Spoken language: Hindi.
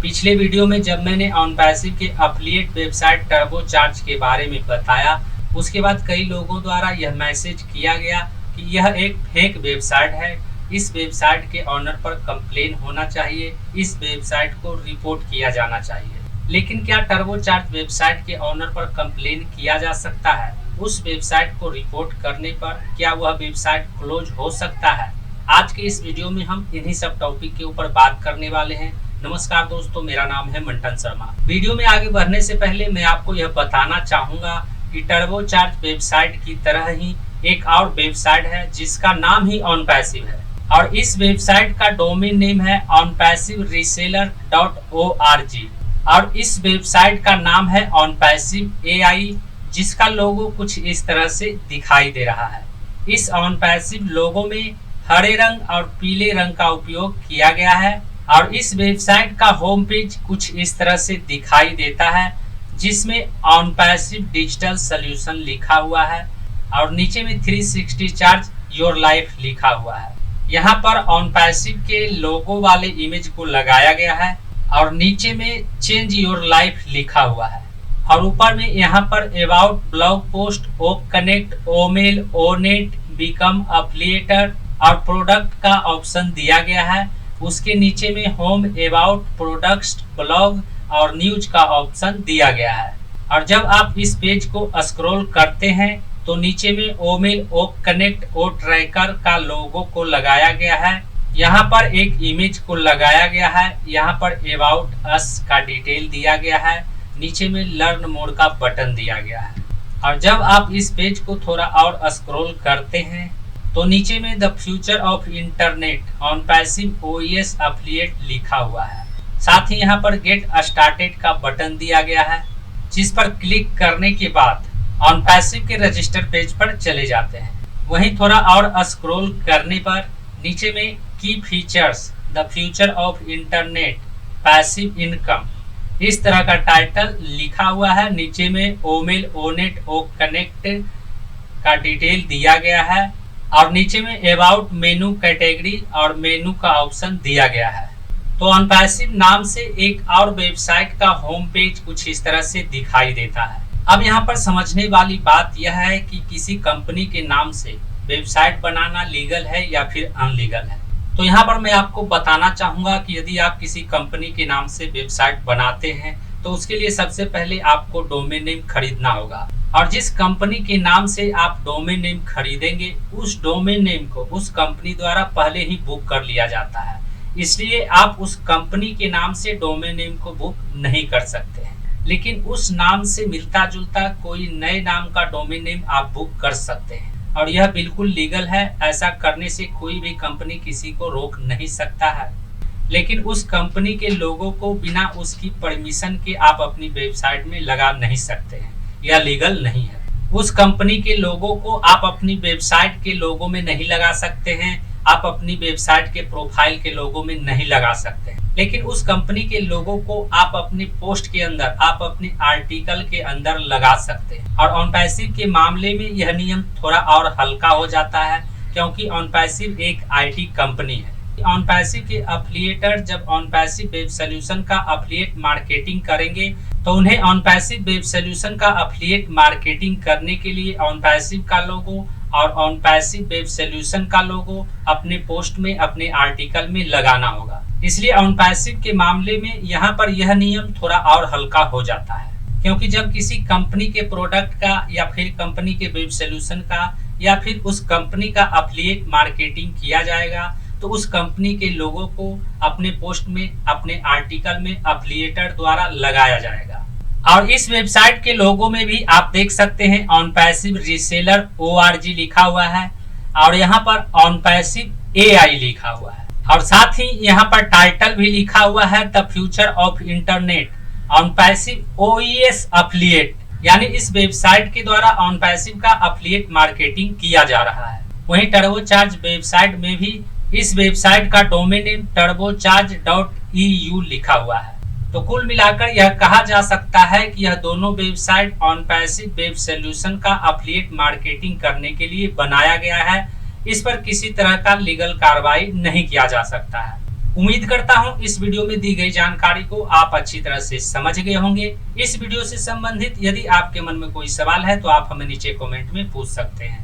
पिछले वीडियो में जब मैंने ऑनपैसिव के एफिलिएट वेबसाइट टर्बोचार्ज के बारे में बताया, उसके बाद कई लोगों द्वारा यह मैसेज किया गया कि यह एक फेक वेबसाइट है, इस वेबसाइट के ऑनर पर कंप्लेन होना चाहिए, इस वेबसाइट को रिपोर्ट किया जाना चाहिए। लेकिन क्या टर्बोचार्ज वेबसाइट के ऑनर पर कंप्लेन किया जा सकता है? उस वेबसाइट को रिपोर्ट करने पर क्या वह वेबसाइट क्लोज हो सकता है? आज के इस वीडियो में हम इन्हीं सब टॉपिक के ऊपर बात करने वाले हैं। नमस्कार दोस्तों, मेरा नाम है मंटन शर्मा। वीडियो में आगे बढ़ने से पहले मैं आपको यह बताना चाहूंगा कि टर्बोचार्ज वेबसाइट की तरह ही एक और वेबसाइट है जिसका नाम ही ऑनपैसिव है और इस वेबसाइट का डोमेन नेम है onpassivereseller.org और इस वेबसाइट का नाम है ऑनपैसिव AI, जिसका लोगो कुछ इस तरह से दिखाई दे रहा है। इस ऑनपैसिव लोगो में हरे रंग और पीले रंग का उपयोग किया गया है और इस वेबसाइट का होम पेज कुछ इस तरह से दिखाई देता है, जिसमें ऑनपैसिव डिजिटल सॉल्यूशन लिखा हुआ है और नीचे में 360 चार्ज योर लाइफ लिखा हुआ है। यहाँ पर ऑनपैसिव के लोगो वाले इमेज को लगाया गया है और नीचे में चेंज योर लाइफ लिखा हुआ है और ऊपर में यहाँ पर about, blog post, O connect, O mail, O net, become affiliator और प्रोडक्ट का ऑप्शन दिया गया है। उसके नीचे में होम, अबाउट, प्रोडक्ट्स, ब्लॉग और न्यूज का ऑप्शन दिया गया है और जब आप इस पेज को स्क्रॉल करते हैं तो नीचे में ओ मेल, ओ कनेक्ट, ओ ट्रैकर का लोगो को लगाया गया है। यहाँ पर एक इमेज को लगाया गया है, यहाँ पर अबाउट अस का डिटेल दिया गया है, नीचे में लर्न मोड का बटन दिया गया है और जब आप इस पेज को थोड़ा और स्क्रॉल करते हैं तो नीचे में the future of internet OnPassive OES affiliate लिखा हुआ है। साथ ही यहाँ पर गेट स्टार्टेड का बटन दिया गया है, जिस पर क्लिक करने के बाद ऑनपैसिव के रजिस्टर पेज पर चले जाते हैं। वहीं थोड़ा और स्क्रॉल करने पर नीचे में की features the future of internet passive income इस तरह का टाइटल लिखा हुआ है। नीचे में ओमेल, ओनेट, ओ कनेक्ट का डिटेल दिया गया है और नीचे में अबाउट, मेनू कैटेगरी और मेनू का ऑप्शन दिया गया है। तो ऑनपैसिव नाम से एक और वेबसाइट का होम पेज कुछ इस तरह से दिखाई देता है। अब यहाँ पर समझने वाली बात यह है कि किसी कंपनी के नाम से वेबसाइट बनाना लीगल है या फिर अनलीगल है। तो यहाँ पर मैं आपको बताना चाहूंगा कि यदि आप किसी कंपनी के नाम से वेबसाइट बनाते हैं तो उसके लिए सबसे पहले आपको डोमेन नेम खरीदना होगा और जिस कंपनी के नाम से आप डोमेन नेम खरीदेंगे उस डोमेन नेम को उस कंपनी द्वारा पहले ही बुक कर लिया जाता है, इसलिए आप उस कंपनी के नाम से डोमेन नेम को बुक नहीं कर सकते हैं। लेकिन उस नाम से मिलता जुलता कोई नए नाम का डोमेन नेम आप बुक कर सकते हैं और यह बिल्कुल लीगल है। ऐसा करने से कोई भी कंपनी किसी को रोक नहीं सकता है, लेकिन उस कंपनी के लोगों को बिना उसकी परमिशन के आप अपनी वेबसाइट में लगा नहीं सकते हैं, यह लीगल नहीं है। उस कंपनी के लोगों को आप अपनी वेबसाइट के लोगो में नहीं लगा सकते हैं, आप अपनी वेबसाइट के प्रोफाइल के लोगो में नहीं लगा सकते हैं, लेकिन उस कंपनी के लोगों को आप अपनी पोस्ट के अंदर, आप अपने आर्टिकल के अंदर लगा सकते हैं। और ऑनपैसिव के मामले में यह नियम थोड़ा और हल्का हो जाता है क्योंकि ऑनपैसिव एक IT कंपनी है। ऑनपैसिव के एफिलिएटर जब ऑनपैसिव वेब सॉल्यूशन का एफिलिएट मार्केटिंग करेंगे तो उन्हें ऑनपैसिव वेब सॉल्यूशन का एफिलिएट मार्केटिंग करने के लिए ऑनपैसिव का लोगो और ऑनपैसिव वेब सॉल्यूशन का लोगो अपने पोस्ट में, अपने आर्टिकल में लगाना होगा। इसलिए ऑनपैसिव के मामले में यहाँ पर यह नियम थोड़ा और हल्का हो जाता है, क्योंकि जब किसी कंपनी के प्रोडक्ट का या फिर कंपनी के वेब सॉल्यूशन का या फिर उस कंपनी का एफिलिएट मार्केटिंग किया जाएगा तो उस कंपनी के लोगों को अपने पोस्ट में, अपने आर्टिकल में एफिलिएटर द्वारा लगाया जाएगा। और इस वेबसाइट के लोगो में भी आप देख सकते हैं ऑनपैसिव रीसेलर ORG लिखा हुआ है और यहाँ पर ऑनपैसिव AI लिखा हुआ है और साथ ही यहाँ पर टाइटल भी लिखा हुआ है the future of internet OnPassive OES affiliate, यानी इस वेबसाइट के द्वारा ऑनपैसिव का एफिलिएट मार्केटिंग किया जा रहा है। वहीं टर्बोचार्ज वेबसाइट में भी इस वेबसाइट का डोमेन नेम turbocharge.eu लिखा हुआ है। तो कुल मिलाकर यह कहा जा सकता है कि यह दोनों वेबसाइट ऑनपैसिव वेब सॉल्यूशन का एफिलिएट मार्केटिंग करने के लिए बनाया गया है। इस पर किसी तरह का लीगल कार्रवाई नहीं किया जा सकता है। उम्मीद करता हूं इस वीडियो में दी गई जानकारी को आप अच्छी तरह से समझ गए होंगे। इस वीडियो से संबंधित यदि आपके मन में कोई सवाल है तो आप हमें नीचे कमेंट में पूछ सकते हैं।